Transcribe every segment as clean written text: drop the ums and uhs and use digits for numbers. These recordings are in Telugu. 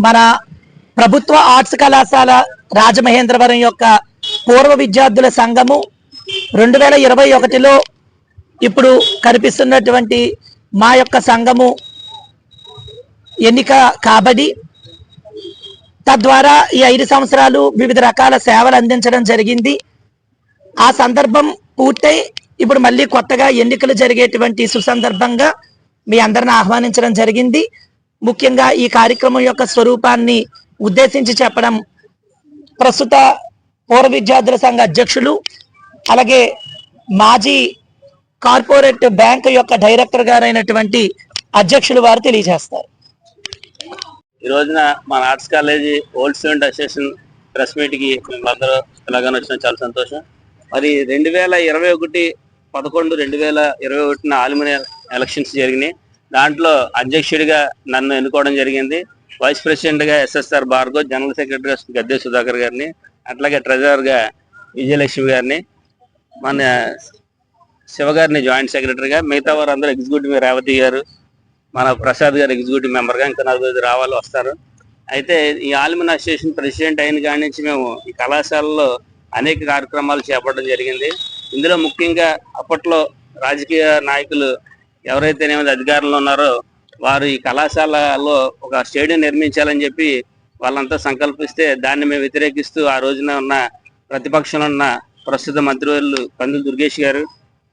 మన ప్రభుత్వ ఆర్ట్స్ కళాశాల రాజమహేంద్రవరం యొక్క పూర్వ విద్యార్థుల సంఘము 2021లో ఇప్పుడు కనిపిస్తున్నటువంటి మా యొక్క సంఘము ఎన్నిక కాబడి తద్వారా ఈ 5 సంవత్సరాలు వివిధ రకాల సేవలు అందించడం జరిగింది. ఆ సందర్భం పూర్తయి ఇప్పుడు మళ్ళీ కొత్తగా ఎన్నికలు జరిగేటువంటి సుసందర్భంగా మీ అందరిని ఆహ్వానించడం జరిగింది. ముఖ్యంగా ఈ కార్యక్రమం యొక్క స్వరూపాన్ని ఉద్దేశించి చెప్పడం ప్రస్తుత పూర్వ విద్యార్థుల సంఘ అధ్యక్షులు అలాగే మాజీ కార్పొరేట్ బ్యాంక్ యొక్క డైరెక్టర్ గారైనటువంటి అధ్యక్షులు వారు తెలియజేస్తారు. ఈ రోజున మన arts college old student association press meet కి మేమందరూ తెలంగాణ వచ్చిన చాలా సంతోషం. మరి 2021 ఆల్మిని ఎలక్షన్స్ జరిగినాయి. దాంట్లో అధ్యక్షుడిగా నన్ను ఎన్నుకోవడం జరిగింది. వైస్ ప్రెసిడెంట్ గా SSR భార్గవ్, జనరల్ సెక్రటరీగా గద్దె సుధాకర్ గారిని, అట్లాగే ట్రెజరర్ గా విజయలక్ష్మి గారిని, మన శివగారిని జాయింట్ సెక్రటరీగా, మిగతా వారందరూ ఎగ్జిక్యూటివ్ రేవతి గారు, మన ప్రసాద్ గారు ఎగ్జిక్యూటివ్ మెంబర్ గా, ఇంకా 4 రావాలి వస్తారు. అయితే ఈ ఆల్మిని అసోసియేషన్ ప్రెసిడెంట్ అయిన కాడి నుంచి మేము ఈ కళాశాలలో అనేక కార్యక్రమాలు చేపట్టడం జరిగింది. ఇందులో ముఖ్యంగా అప్పట్లో రాజకీయ నాయకులు ఎవరైతేనేమి అధికారంలో ఉన్నారో వారు ఈ కళాశాలలో ఒక స్టేడియం నిర్మించాలని చెప్పి వాళ్ళంతా సంకల్పిస్తే దాన్ని మేము వ్యతిరేకిస్తూ ఆ రోజున ఉన్న ప్రతిపక్షంలో ఉన్న ప్రస్తుత మంత్రివర్యులు కందులు దుర్గేష్ గారు,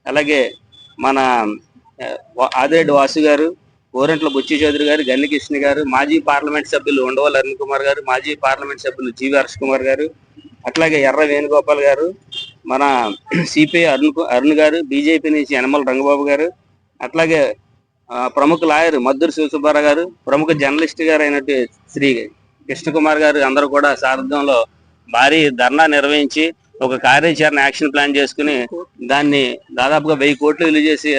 అలాగే మన ఆదిరెడ్డి వాసు గారు, గోరంట్ల బుచ్చి చౌదరి గారు, గన్నికృష్ణ గారు, మాజీ పార్లమెంట్ సభ్యులు ఉండవల్లి అరుణ్ కుమార్ గారు, మాజీ పార్లమెంట్ సభ్యులు జీవి హర్ష్ కుమార్ గారు, అట్లాగే ఎర్ర వేణుగోపాల్ గారు, మన సిపిఐ అరుణ్ గారు, బీజేపీ నుంచి యనమల రంగబాబు గారు, అట్లాగే ప్రముఖ లాయర్ మద్దూరు శివసుబ్బారావు గారు, ప్రముఖ జర్నలిస్ట్ గారు అయినట్టు శ్రీ కృష్ణకుమార్ గారు అందరూ కూడా సారథ్యంలో భారీ ధర్నా నిర్వహించి ఒక కార్యాచరణ యాక్షన్ ప్లాన్ చేసుకుని దాన్ని దాదాపుగా 1000 కోట్లు విలువ చేసి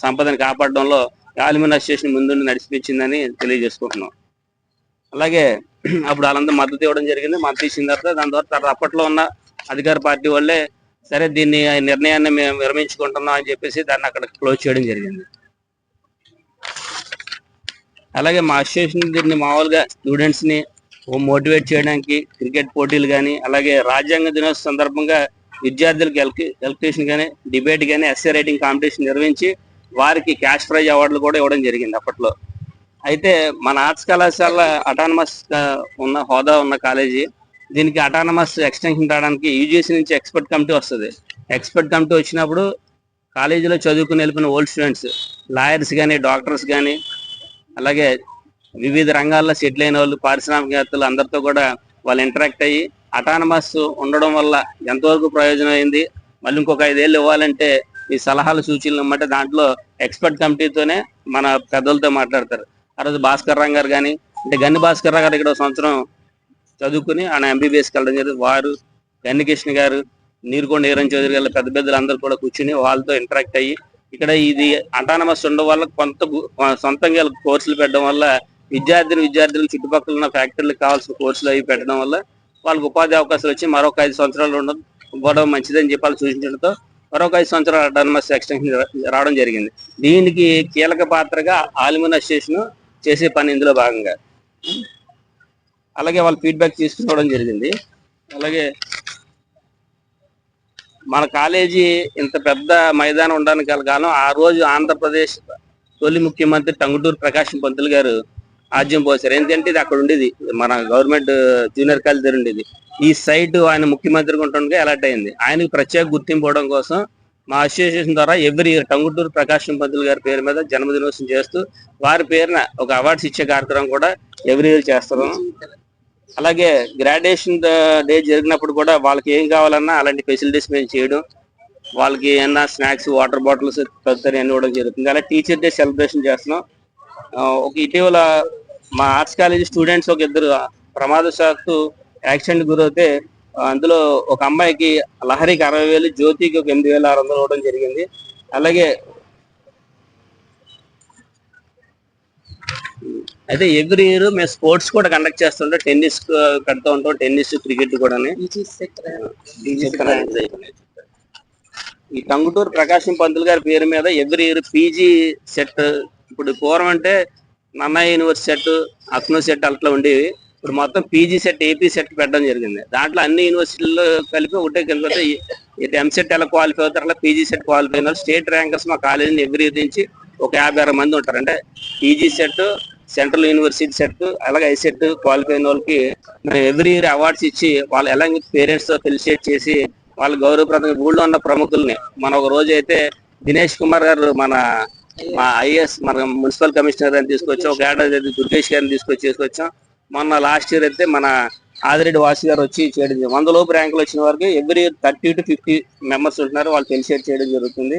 సంపదని కాపాడడంలో ఆల్మిని అసోసియేషన్ ముందుండి నడిపించిందని తెలియజేసుకుంటున్నాం. అలాగే అప్పుడు వాళ్ళంతా మద్దతు ఇవ్వడం జరిగింది. మద్దతు ఇచ్చిన తర్వాత దాని ద్వారా అప్పట్లో ఉన్న అధికార పార్టీ వాళ్ళే సరే దీన్ని నిర్ణయాన్ని మేము విరమించుకుంటున్నాం అని చెప్పేసి దాన్ని అక్కడ క్లోజ్ చేయడం జరిగింది. అలాగే మా అసోసియేషన్ దీన్ని మామూలుగా స్టూడెంట్స్ ని మోటివేట్ చేయడానికి క్రికెట్ పోటీలు కానీ, అలాగే రాజ్యాంగ దినోత్సవ సందర్భంగా విద్యార్థులకు ఎలక్ట్యూషన్ కానీ, డిబేట్ కానీ, ఎస్ఏ రైటింగ్ కాంపిటీషన్ నిర్వహించి వారికి క్యాష్ ప్రైజ్ అవార్డులు కూడా ఇవ్వడం జరిగింది అప్పట్లో. అయితే మన ఆర్ట్స్ కళాశాల అటానమస్ ఉన్న హోదా ఉన్న కాలేజీ, దీనికి అటానమస్ ఎక్స్టెన్షన్ రావడానికి యూజీసీ నుంచి ఎక్స్పర్ట్ కమిటీ వస్తుంది. ఎక్స్పర్ట్ కమిటీ వచ్చినప్పుడు కాలేజీలో చదువుకుని వెళ్ళిపోయిన ఓల్డ్ స్టూడెంట్స్, లాయర్స్ కానీ, డాక్టర్స్ కానీ, అలాగే వివిధ రంగాల్లో సెటిల్ అయిన వాళ్ళు, పారిశ్రామికవేత్తలు అందరితో కూడా వాళ్ళు ఇంటరాక్ట్ అయ్యి అటానమస్ ఉండడం వల్ల ఎంతవరకు ప్రయోజనం అయింది, మళ్ళీ ఇంకొక 5 ఏళ్ళు ఇవ్వాలంటే ఈ సలహాలు సూచనలు ఇమ్మంటే దాంట్లో ఎక్స్పర్ట్ కమిటీతోనే మన పెద్దలతో మాట్లాడతారు. ఆ రోజు భాస్కర్ రావు గారు కానీ, అంటే గన్ని భాస్కర్ రావు గారు ఇక్కడ 1 సంవత్సరం చదువుకుని ఆయన MBBSకి వెళ్ళడం జరిగింది. వారు, గన్నికృష్ణ గారు, నీరుకొండ ఈరన్ చౌదరి గారు, పెద్ద పెద్దలు అందరూ కూడా కూర్చుని వాళ్ళతో ఇంటరాక్ట్ అయ్యి ఇక్కడ ఇది అటానమస్ ఉండడం వల్ల కొంత సొంతంగా కోర్సులు పెట్టడం వల్ల విద్యార్థులకు చుట్టుపక్కల ఉన్న ఫ్యాక్టరీలకు కావాల్సిన కోర్సులు అవి పెట్టడం వల్ల వాళ్ళకి ఉపాధి అవకాశాలు వచ్చి మరొక 5 సంవత్సరాలు ఉండడం మంచిదని చెప్పి వాళ్ళు సూచించడంతో మరొక 5 సంవత్సరాలు అటానమస్ ఎక్స్టెన్షన్ రావడం జరిగింది. దీనికి కీలక పాత్రగా ఆల్మిని అసోసియేషన్ చేసే పని ఇందులో భాగంగా. అలాగే వాళ్ళ ఫీడ్బ్యాక్ తీసుకోవడం జరిగింది. అలాగే మన కాలేజీ ఇంత పెద్ద మైదానం ఉండడానికి కారణం ఆ రోజు ఆంధ్రప్రదేశ్ తొలి ముఖ్యమంత్రి టంగుటూరి ప్రకాశం పంతులు గారు ఆజ్యం పోసారు. ఏంటంటే ఇది అక్కడ ఉండేది మన గవర్నమెంట్ జూనియర్ కాలేజ్ దగ్గర ఉండేది. ఈ సైట్ ఆయన ముఖ్యమంత్రిగా ఉండగా అలాట్ అయింది. ఆయనకు ప్రత్యేక గుర్తింపు ఇవ్వడం కోసం మా అసోసియేషన్ ద్వారా ఎవ్రీ ఇయర్ టంగుటూరి ప్రకాశం పంతులు గారి పేరు మీద జన్మదినోత్సవం చేస్తూ వారి పేరున ఒక అవార్డ్స్ ఇచ్చే కార్యక్రమం కూడా ఎవ్రీ ఇయర్ చేస్తాం. అలాగే గ్రాడ్యుయేషన్ డే జరిగినప్పుడు కూడా వాళ్ళకి ఏం కావాలన్నా అలాంటి ఫెసిలిటీస్ మేము చేయడం, వాళ్ళకి ఏమన్నా స్నాక్స్, వాటర్ బాటిల్స్ తదితరి అన్ని ఇవ్వడం జరుగుతుంది. అలా టీచర్ డే సెలబ్రేషన్ చేస్తున్నాం. ఒక ఇటీవల మా ఆర్ట్స్ కాలేజీ స్టూడెంట్స్ ఒక 2 ప్రమాదశాత్తు యాక్సిడెంట్ గురైతే అందులో ఒక అమ్మాయికి లహరికి 60,000, జ్యోతికి ఒక 8,600 ఇవ్వడం జరిగింది. అలాగే అయితే ఎవ్రీ ఇయర్ మేము స్పోర్ట్స్ కూడా కండక్ట్ చేస్తుంటాం. టెన్నిస్ కడుతూ ఉంటాం, టెన్నిస్, క్రికెట్ కూడా. ఈ టంగుటూరు ప్రకాశం పంతులు గారి పేరు మీద ఎవ్రీ ఇయర్ పీజీ సెట్, ఇప్పుడు పూర్వం అంటే నన్నయ్య యూనివర్సిటీ సెట్, అక్నో సెట్ అట్లా ఉండేవి. ఇప్పుడు మొత్తం పీజీ సెట్, ఏపీ సెట్ పెట్టడం జరిగింది. దాంట్లో అన్ని యూనివర్సిటీల్లో కలిపి ఒకటే కలిపి ఎంసెట్ ఎలా క్వాలిఫై అవుతారు, అలా పీజీ సెట్ క్వాలిఫై అయిన స్టేట్ ర్యాంకర్స్ మా కాలేజీని ఎవ్రీ ఇయర్ నుంచి ఒక 50-60 మంది ఉంటారు. అంటే PG set, central university set, అలాగే ఐసెట్ క్వాలిఫై అయిన వాళ్ళకి మేము ఎవ్రీ ఇయర్ అవార్డ్స్ ఇచ్చి వాళ్ళు ఎలా పేరెంట్స్ తో ఫెలిసిటేట్ చేసి వాళ్ళ గౌరవప్రదంగా ఊళ్ళో ఉన్న ప్రముఖుల్ని మన ఒక రోజు అయితే దినేష్ కుమార్ గారు మా ఐఏఎస్ మన మున్సిపల్ కమిషనర్ గారిని తీసుకొచ్చాం, ఒక ఏడాది దుర్గేష్ గారిని తీసుకొచ్చాం. మొన్న లాస్ట్ ఇయర్ అయితే మన ఆదిరెడ్డి వాసు గారు వచ్చి చేయడం 100 లోపు ర్యాంకులు వచ్చిన వారికి ఎవ్రీ ఇయర్ 30 to 50 మెంబర్స్ ఉంటున్నారు, వాళ్ళు ఫెలిసిటేట్ చేయడం జరుగుతుంది.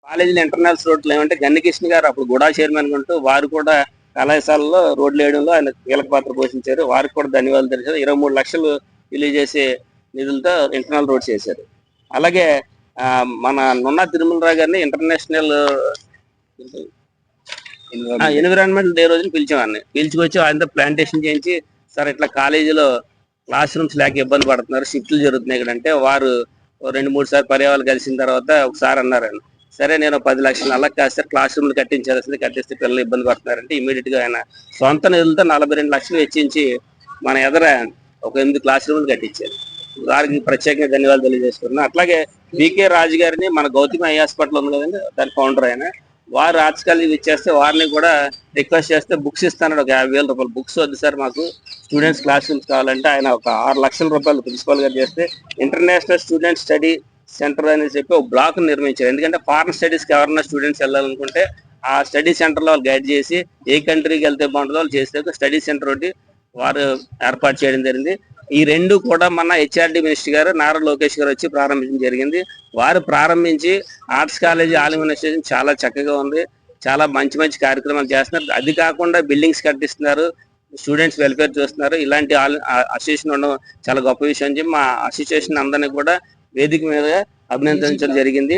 కాలేజీలో ఇంటర్నల్స్ రోడ్లు ఏమంటే గన్నికృష్ణ గారు అప్పుడు గుడా చైర్మన్ ఉంటూ వారు కూడా కళాశాలలో రోడ్లు వేయడంలో ఆయన కీలక పాత్ర పోషించారు. వారికి కూడా ధన్యవాదాలు తెలిసారు. 23 లక్షలు రిలీజ్ చేసే నిధులతో ఇంటర్నల్ రోడ్స్ చేశారు. అలాగే మన నున్నా తిరుమలరావు గారిని ఇంటర్నేషనల్ ఎన్విరాన్మెంటల్ డే రోజున పిలిచామని పిలుచుకొచ్చి ఆయనతో ప్లాంటేషన్ చేయించి, సార్ ఇట్లా కాలేజీలో క్లాస్ రూమ్స్ లేక ఇబ్బంది పడుతున్నారు, షిఫ్ట్లు జరుగుతున్నాయి ఇక్కడ అంటే వారు 2-3 సార్లు పర్యావరణ కలిసిన తర్వాత ఒకసారి అన్నారు, సరే నేను 10 లక్షలు అలా కాదు సార్ క్లాస్ రూమ్లు కట్టించాల్సింది, కట్టిస్తే పిల్లలు ఇబ్బంది పడుతున్నారంటే ఇమీడియట్ గా ఆయన సొంత నిధులతో 42 లక్షలు వెచ్చించి మన ఎదర ఒక 8 క్లాస్ రూమ్లు కట్టించారు. వారికి ప్రత్యేకంగా ధన్యవాదాలు తెలియజేస్తున్నాను. అట్లాగే వికే రాజు గారిని మన గౌతమి ఐ హాస్పిటల్ ఉంది కదండి, దాని ఫౌండర్ ఆయన, వారు ఆర్ట్స్ కాలేజీ ఇచ్చేస్తే వారిని కూడా రిక్వెస్ట్ చేస్తే బుక్స్ ఇస్తాను, ఒక 50,000 రూపాయలు బుక్స్ వద్దు సార్ మాకు స్టూడెంట్స్ క్లాస్ రూమ్స్ కావాలంటే ఆయన ఒక 6 లక్షల రూపాయలు ప్రిన్సిపల్ గారు చేస్తే ఇంటర్నేషనల్ స్టూడెంట్ స్టడీ సెంటర్ అని చెప్పి ఒక బ్లాక్ నిర్మించారు. ఎందుకంటే ఫారెన్ స్టడీస్ కి ఎవరైనా స్టూడెంట్స్ వెళ్ళాలనుకుంటే ఆ స్టడీ సెంటర్ లో వాళ్ళు గైడ్ చేసి ఏ కంట్రీకి వెళ్తే బాగుంటుందో వాళ్ళు చేస్తే స్టడీ సెంటర్ ఒకటి వారు ఏర్పాటు చేయడం జరిగింది. ఈ రెండు కూడా మన హెచ్ఆర్డి మినిస్టర్ గారు నారా లోకేష్ గారు వచ్చి ప్రారంభించడం జరిగింది. వారు ప్రారంభించి ఆర్ట్స్ కాలేజీ ఆల్మినేషన్ చాలా చక్కగా ఉంది, చాలా మంచి మంచి కార్యక్రమాలు చేస్తున్నారు. అది కాకుండా బిల్డింగ్స్ కట్టిస్తున్నారు, స్టూడెంట్స్ వెల్ఫేర్ చూస్తున్నారు. ఇలాంటి అసోసియేషన్ ఉండడం చాలా గొప్ప విషయం అని చెప్పి మా అసోసియేషన్ అందరినీ కూడా వేదిక మీద అభినందించడం జరిగింది.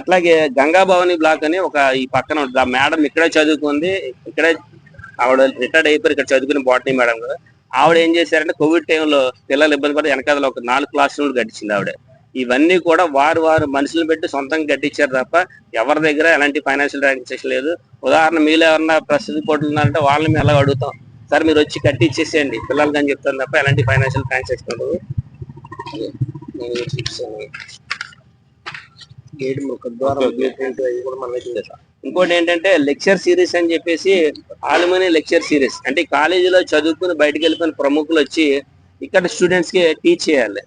అట్లాగే గంగా భవాని బ్లాక్ అని ఒక ఈ పక్కన ఉంటుంది, ఆ మేడం ఇక్కడే చదువుకుంది, ఇక్కడే ఆవిడ రిటైర్డ్ అయిపోయి ఇక్కడ చదువుకుని బాటనీ మేడం కదా. ఆవిడ ఏం చేశారంటే కోవిడ్ టైంలో పిల్లలు ఇబ్బంది పడి వెనకాల ఒక 4 క్లాస్ రూమ్లు కట్టించింది ఆవిడ. ఇవన్నీ కూడా వారు మనుషులను పెట్టి సొంతంగా కట్టించారు తప్ప ఎవరి దగ్గర ఎలాంటి ఫైనాన్షియల్ ట్రాన్సాక్షన్ లేదు. ఉదాహరణ మీలో ఎవరన్నా ప్రస్తుత పోటీలు ఉన్నారంటే వాళ్ళని మేము ఎలా అడుగుతాం, సార్ మీరు వచ్చి కట్టించేసేయండి పిల్లలకి అని చెప్తాను తప్ప ఎలాంటి ఫైనాన్షియల్ ట్రాన్సాక్షన్ ఉండదు. ఇంకోటి ఏంటంటే లెక్చర్ సిరీస్ అని చెప్పేసి ఆలుమనీ లెక్చర్ సిరీస్ అంటే కాలేజీలో చదువుకుని బయటకు వెళ్ళిపోయిన ప్రముఖులు వచ్చి ఇక్కడ స్టూడెంట్స్ కి టీచ్ చేయాలి.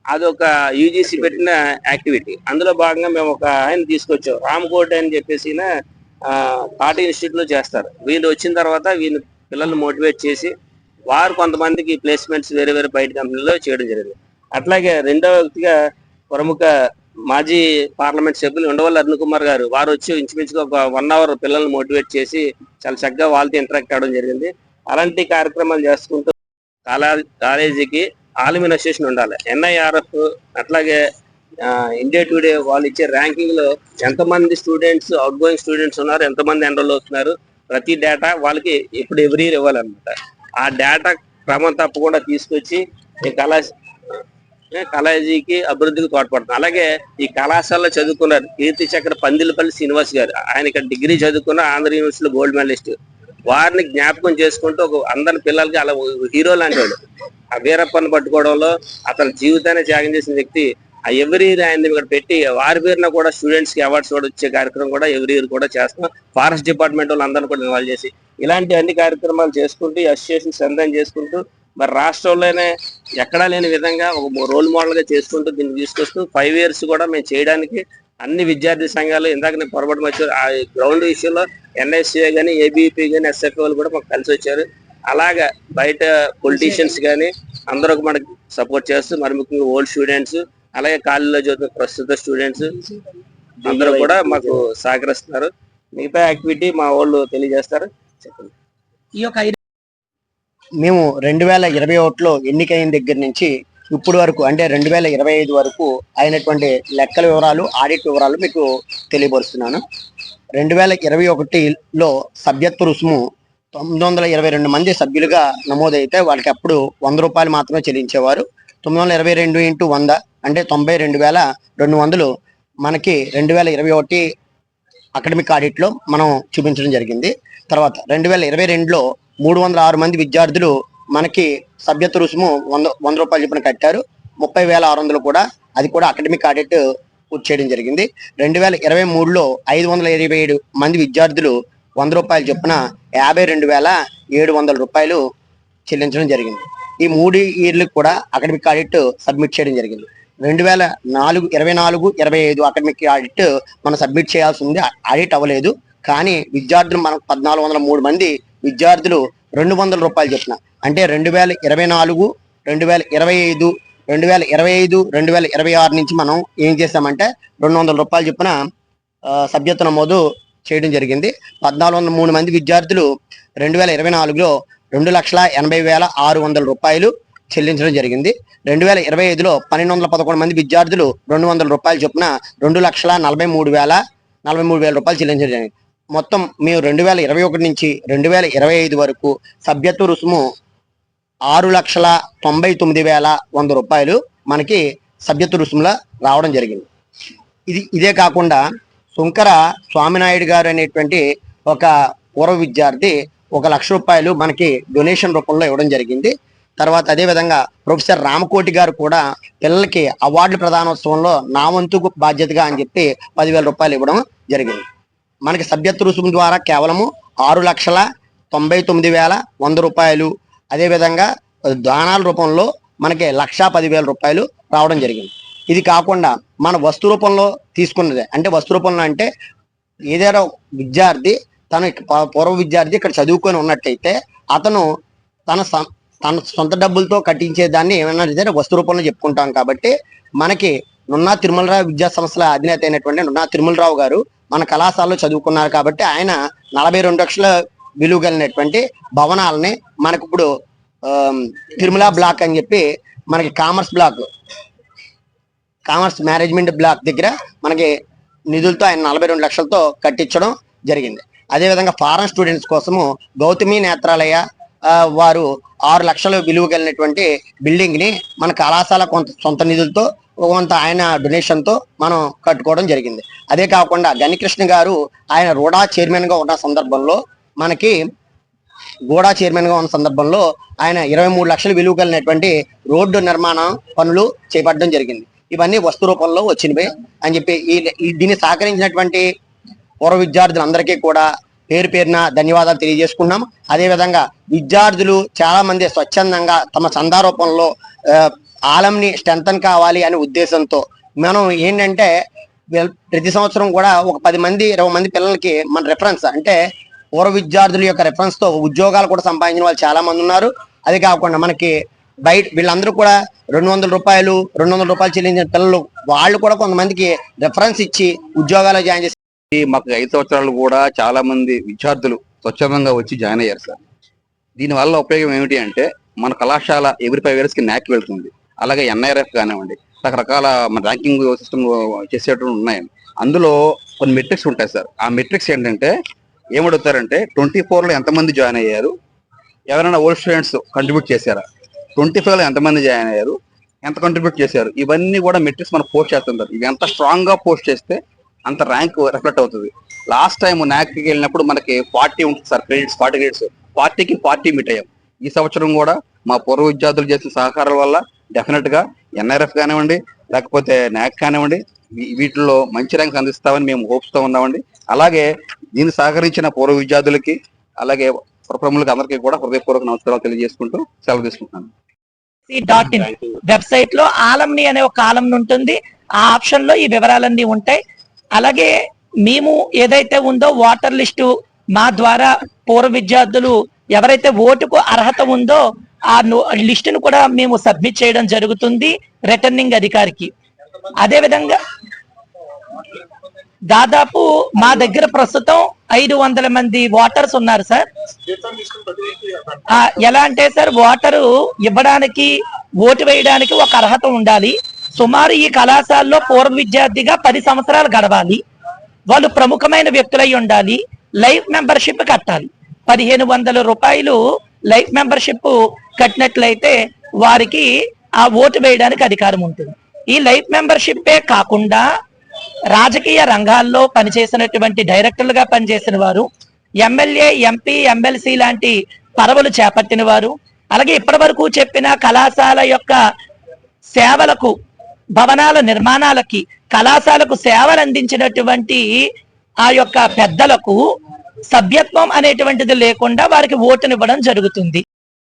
అదొక యూజీసీ పెట్టిన యాక్టివిటీ. అందులో భాగంగా మేము ఒక ఆయన తీసుకొచ్చాం, రామ్కోట్ అని చెప్పేసి టాటా ఇన్స్టిట్యూట్ లో చేస్తారు. వీళ్ళు వచ్చిన తర్వాత వీళ్ళు పిల్లల్ని మోటివేట్ చేసి వారు కొంతమందికి ప్లేస్మెంట్స్ వేరే వేరే బయట కంపెనీలో చేయడం జరిగింది. అట్లాగే రెండవ వ్యక్తిగా ప్రముఖ మాజీ పార్లమెంట్ సభ్యులు ఉండవల్లి అరుణ్ కుమార్ గారు, వారు వచ్చి ఇంచుమించుగా ఒక 1 అవర్ పిల్లల్ని మోటివేట్ చేసి చాలా చక్కగా వాళ్ళతో ఇంటరాక్ట్ అవ్వడం జరిగింది. అలాంటి కార్యక్రమాలు చేసుకుంటూ కాలేజీకి ఆలుమిన్ అసోసియేషన్ ఉండాలి. ఎన్ఐఆర్ఎఫ్ అట్లాగే ఇండియా టుడే వాళ్ళు ఇచ్చే ర్యాంకింగ్ లో ఎంతమంది స్టూడెంట్స్ అవుట్ గోయింగ్ స్టూడెంట్స్ ఉన్నారు, ఎంతమంది ఎన్రోల్ అవుతున్నారు, ప్రతి డేటా వాళ్ళకి ఎప్పుడు ఎవ్రీ ఇయర్ ఇవ్వాలన్నమాట. ఆ డేటా క్రమం తప్పకుండా తీసుకొచ్చి ఈ కాలేజీకి అభివృద్ధికి తోడ్పడుతుంది. అలాగే ఈ కళాశాలలో చదువుకున్నారు కీర్తి చక్ర పందిలపల్లి శ్రీనివాస్ గారు, ఆయన ఇక్కడ డిగ్రీ చదువుకున్న ఆంధ్ర యూనివర్సిటీలో గోల్డ్ మెడలిస్ట్. వారిని జ్ఞాపకం చేసుకుంటూ ఒక అందరి పిల్లలకి అలా హీరో లాంటి వాడు. ఆ వీరప్పని పట్టుకోవడంలో అతని జీవితాన్ని త్యాగం చేసిన వ్యక్తి. ఆ ఎవ్రీ ఇయర్ ఆయన ఇక్కడ పెట్టి వారి పేరున కూడా స్టూడెంట్స్ కి అవార్డ్స్ కూడా వచ్చే కార్యక్రమం కూడా ఎవ్రీ ఇయర్ కూడా చేస్తున్నాం. ఫారెస్ట్ డిపార్ట్మెంట్ వాళ్ళు అందరిని కూడా ఇన్వాల్వ్ చేసి ఇలాంటి అన్ని కార్యక్రమాలు చేసుకుంటూ ఈ అసోసియేషన్ సంధానం చేసుకుంటూ మరి రాష్ట్రంలోనే ఎక్కడా లేని విధంగా ఒక రోల్ మోడల్ గా చేసుకుంటూ దీన్ని తీసుకొస్తూ 5 years కూడా మేము చేయడానికి అన్ని విద్యార్థి సంఘాలు ఇందాక నేను పొరపాటు వచ్చారు ఆ గ్రౌండ్ విషయంలో ఎన్ఎస్సీఏ కానీ ఏబీపీ కానీ ఎస్ఎఫ్ఓ కూడా మాకు కలిసి వచ్చారు. అలాగా బయట పొలిటీషియన్స్ కానీ అందరూ మనకి సపోర్ట్ చేస్తూ మరి ముఖ్యంగా ఓల్డ్ స్టూడెంట్స్ అలాగే కాలేజీలో చదువుతున్న ప్రస్తుత స్టూడెంట్స్ అందరూ కూడా మాకు సహకరిస్తున్నారు. మిగతా యాక్టివిటీ మా వాళ్ళు తెలియజేస్తారు. చెప్పండి. ఈ యొక్క మేము 2021లో ఎన్నికైన దగ్గర నుంచి ఇప్పుడు వరకు అంటే 2025 వరకు అయినటువంటి లెక్కల వివరాలు ఆడిట్ వివరాలు మీకు తెలియపరుస్తున్నాను. 2021లో సభ్యత్వ రుసుము 922 మంది సభ్యులుగా నమోదైతే వాళ్ళకి అప్పుడు 100 రూపాయలు మాత్రమే చెల్లించేవారు. 922 × 100 అంటే 92,200 మనకి 2021 అకాడమిక్ ఆడిట్లో మనం చూపించడం జరిగింది. తర్వాత 2022లో 306 మంది విద్యార్థులు మనకి సభ్యత్వ రుసుము 100 రూపాయలు చొప్పున కట్టారు. 30,600 కూడా అది కూడా అకాడమిక్ ఆడిట్ పూర్తి చేయడం జరిగింది. 2023లో 527 మంది విద్యార్థులు 100 రూపాయలు చొప్పున 52,700 రూపాయలు చెల్లించడం జరిగింది. ఈ 3 ఇయర్లకు కూడా అకాడమిక్ ఆడిట్ సబ్మిట్ చేయడం జరిగింది. 2024-25 అకాడమిక్ ఆడిట్ మనం సబ్మిట్ చేయాల్సి ఉంది, ఆడిట్ అవ్వలేదు. కానీ విద్యార్థులు మనకు 1,403 మంది విద్యార్థులు 200 రూపాయలు చొప్పున, అంటే 2024, 2025, 2026 నుంచి మనం ఏం చేసామంటే 200 రూపాయలు చొప్పున సభ్యత్వ నమోదు చేయడం జరిగింది. 1,403 మంది విద్యార్థులు 2024లో 2,80,600 రూపాయలు చెల్లించడం జరిగింది. 2025లో 1,211 మంది విద్యార్థులు 200 రూపాయలు చొప్పున 2,43,000 రూపాయలు చెల్లించడం జరిగింది. మొత్తం మేము 2021 నుంచి 2025 వరకు సభ్యత్వ రుసుము 6,99,100 రూపాయలు మనకి సభ్యత్వ రుసుములా రావడం జరిగింది. ఇదే కాకుండా శుంకర స్వామినాయుడు గారు అనేటువంటి ఒక పూర్వ విద్యార్థి 1,00,000 రూపాయలు మనకి డొనేషన్ రూపంలో ఇవ్వడం జరిగింది. తర్వాత అదేవిధంగా ప్రొఫెసర్ రామకోటి గారు కూడా పిల్లలకి అవార్డుల ప్రదానోత్సవంలో నా వంతు బాధ్యతగా అని చెప్పి 10,000 రూపాయలు ఇవ్వడం జరిగింది. మనకి సభ్యత్వ రుసుము ద్వారా కేవలము 6,99,100 రూపాయలు, అదేవిధంగా దానాల రూపంలో మనకి 1,10,000 రూపాయలు రావడం జరిగింది. ఇది కాకుండా మన వస్తు రూపంలో తీసుకున్నది, అంటే వస్తు రూపంలో అంటే ఏదైనా విద్యార్థి తన పూర్వ విద్యార్థి ఇక్కడ చదువుకొని ఉన్నట్టయితే అతను తన సొంత డబ్బులతో కట్టించే దాన్ని ఏమన్నా వస్తు రూపంలో చెప్పుకుంటాం. కాబట్టి మనకి నున్నా తిరుమలరావు విద్యా సంస్థల అధినేత అయినటువంటి నున్నా తిరుమలరావు గారు మన కళాశాలలో చదువుకున్నారు. కాబట్టి ఆయన 42 లక్షల విలువ కలిగినటువంటి భవనాలని మనకి ఇప్పుడు తిరుమల బ్లాక్ అని చెప్పి మనకి కామర్స్ మేనేజ్మెంట్ బ్లాక్ దగ్గర మనకి నిధులతో ఆయన 42 లక్షలతో కట్టించడం జరిగింది. అదేవిధంగా ఫారెన్ స్టూడెంట్స్ కోసము గౌతమి నేత్రాలయ వారు 6 లక్షల విలువ కలిగినటువంటి బిల్డింగ్ ని మన కళాశాల కొంత సొంత నిధులతో కొంత ఆయన డొనేషన్ తో మనం కట్టుకోవడం జరిగింది. అదే కాకుండా గణికృష్ణ గారు ఆయన రూడా చైర్మన్ గా ఉన్న సందర్భంలో ఆయన 23 లక్షల విలువ కలిగినటువంటి రోడ్డు నిర్మాణ పనులు చేపట్టడం జరిగింది. ఇవన్నీ వస్తు రూపంలో వచ్చినవే అని చెప్పి దీన్ని సహకరించినటువంటి పూర్వ విద్యార్థులందరికీ కూడా పేరు పేరున ధన్యవాదాలు తెలియజేసుకున్నాం. అదేవిధంగా విద్యార్థులు చాలా మంది స్వచ్ఛందంగా తమ చందా రూపంలో ఆలంని స్ట్రెంథన్ కావాలి అనే ఉద్దేశంతో మనం ఏంటంటే ప్రతి సంవత్సరం కూడా ఒక 10 మంది 20 మంది పిల్లలకి మన రెఫరెన్స్, అంటే పూర్వ విద్యార్థుల యొక్క రెఫరెన్స్ తో ఉద్యోగాలు కూడా సంపాదించిన వాళ్ళు చాలా మంది ఉన్నారు. అది కాకుండా మనకి బయట వీళ్ళందరూ కూడా 200 రూపాయలు చెల్లించిన పిల్లలు వాళ్ళు కూడా కొంతమందికి రెఫరెన్స్ ఇచ్చి ఉద్యోగాలు జాయిన్ చేసి మాకు 5 సంవత్సరాలు కూడా చాలా మంది విద్యార్థులు స్వచ్ఛందంగా వచ్చి జాయిన్ అయ్యారు సార్. దీనివల్ల ఉపయోగం ఏమిటి అంటే మన కళాశాల ఎవ్రీ 5 years న్యాక్ వెళ్తుంది. అలాగే NIRF కానివ్వండి, రకరకాల మన ర్యాంకింగ్ సిస్టమ్ చేసేటువంటి ఉన్నాయండి. అందులో కొన్ని మెట్రిక్స్ ఉంటాయి సార్. ఆ మెట్రిక్స్ ఏంటంటే ఏమడుగుతారంటే 24లో ఎంతమంది జాయిన్ అయ్యారు, ఎవరైనా ఓల్డ్ స్టూడెంట్స్ కంట్రిబ్యూట్ చేశారా, 25లో ఎంతమంది జాయిన్ అయ్యారు, ఎంత కంట్రిబ్యూట్ చేశారు, ఇవన్నీ కూడా మెట్రిక్స్ మనం పోస్ట్ చేస్తుంటారు. ఇవి ఎంత స్ట్రాంగ్ గా పోస్ట్ చేస్తే అంత ర్యాంక్ రిఫ్లెక్ట్ అవుతుంది. లాస్ట్ టైం NACకి వెళ్ళినప్పుడు మనకి 40 ఉంటుంది సార్, క్రెడిట్స్ 40 క్రెడిట్స్, 40కి మీట్ అయ్యాం. ఈ సంవత్సరం కూడా మా పూర్వ విద్యార్థులు చేసిన సహకారాల వల్ల డెఫినెట్ గా NIRF కానివ్వండి, లేకపోతే NAC కానివ్వండి, వీటిల్లో మంచి ర్యాంక్స్ అందిస్తామని మేము హోప్స్ తో ఉన్నామండి. అలాగే దీన్ని సహకరించిన పూర్వ విద్యార్థులకి అలాగే ప్రముఖులకి అందరికీ కూడా హృదయపూర్వక నమస్కారాలు తెలియజేసుకుంటూ సెలవు తీసుకుంటున్నాను. వెబ్సైట్ లో ఆలంని అనే ఒక కాలం ఉంటుంది. ఆ ఆప్షన్ లో ఈ వివరాలన్నీ ఉంటాయి. అలాగే మేము ఏదైతే ఉందో ఓటర్ లిస్టు మా ద్వారా పూర్వ విద్యార్థులు ఎవరైతే ఓటుకు అర్హత ఉందో ఆ లిస్టును కూడా మేము సబ్మిట్ చేయడం జరుగుతుంది రిటర్నింగ్ అధికారికి. అదే విధంగా దాదాపు మా దగ్గర ప్రస్తుతం 500 మంది ఓటర్స్ ఉన్నారు సార్. ఎలా అంటే సార్, ఓటరు ఇవ్వడానికి ఓటు వేయడానికి ఒక అర్హత ఉండాలి. సుమారు ఈ కళాశాలలో పూర్వ విద్యార్థిగా 10 సంవత్సరాలు గడవాలి. వాళ్ళు ప్రముఖమైన వ్యక్తులై ఉండాలి. లైఫ్ మెంబర్షిప్ కట్టాలి. 1,500 రూపాయలు లైఫ్ మెంబర్షిప్ కట్టినట్లయితే వారికి ఆ ఓటు వేయడానికి అధికారం ఉంటుంది. ఈ లైఫ్ మెంబర్షిప్పే కాకుండా రాజకీయ రంగాల్లో పనిచేసినటువంటి డైరెక్టర్లుగా పనిచేసిన వారు, ఎమ్మెల్యే, ఎంపీ, ఎమ్మెల్సీ లాంటి పదవులు చేపట్టిన వారు, అలాగే ఇప్పటి వరకు చెప్పిన కళాశాల యొక్క సేవలకు, భవనాల నిర్మాణాలకి, కళాశాలకు సేవలు అందించినటువంటి ఆ యొక్క పెద్దలకు సభ్యత్వం అనేటువంటిది లేకుండా వారికి ఓటునివ్వడం జరుగుతుంది.